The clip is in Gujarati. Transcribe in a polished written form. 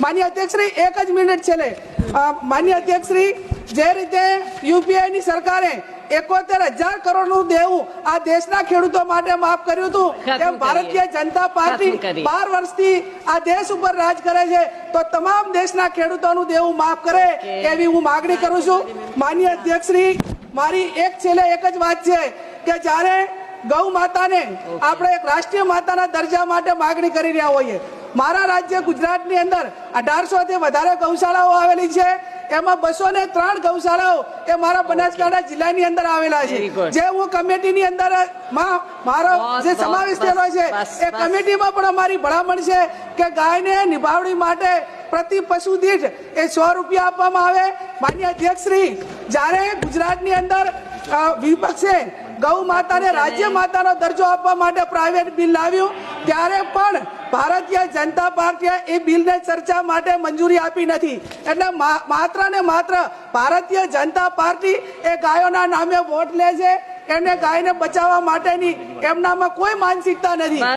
માન્ય અધ્યક્ષશ્રી, એક જ મિનિટ છેલ્લે. માન્ય અધ્યક્ષશ્રી, જે રીતે યુપીઆઈની સરકારે 71,000 કરોડનું દેવું આ દેશના ખેડૂતો માટે માફ કર્યું હતું, એમ ભારતીય જનતા પાર્ટી 12 વર્ષથી આ દેશ ઉપર રાજ કરે છે, તો તમામ દેશના ખેડૂતોનું દેવું માફ કરે એવી હું માગણી કરું છું. માન્ય અધ્યક્ષશ્રી, મારી છેલ્લે એક જ વાત છે કે જ્યારે ગૌ માતાને આપણે એક રાષ્ટ્રીય માતાના દરજ્જા માટે માગણી કરી રહ્યા હોઈએ, મારા રાજ્ય ગુજરાતની અંદર 1800 થી વધારે ગૌશાળાઓ આવેલી છે, એમાં 203 ગૌશાળાઓ એ મારા બનાસકાંઠા જિલ્લાની અંદર આવેલા છે. જે હું કમિટીની અંદર મારો જે સમાવેશ થયેલો છે એ કમિટીમાં પણ અમારી ભલામણ છે કે ગાયને નિભાવણી માટે પ્રતિ પશુ દીઠ એ 100 રૂપિયા આપવામાં આવે. માન્ય અધ્યક્ષશ્રી, જ્યારે ગુજરાતની અંદર વિપક્ષે ગૌ માતાને રાજ્ય માતાનો દરજ્જો આપવા માટે પ્રાઇવેટ બિલ લાવ્યું, ત્યારે પણ ભારતીય જનતા પાર્ટીએ એ બિલને ચર્ચા માટે મંજૂરી આપી નથી. એટલે માત્ર ને માત્ર ભારતીય જનતા પાર્ટી એ ગાયોના નામે વોટ લે છે, એમને ગાયને બચાવવા માટેની એમનામાં કોઈ માનસિકતા નથી.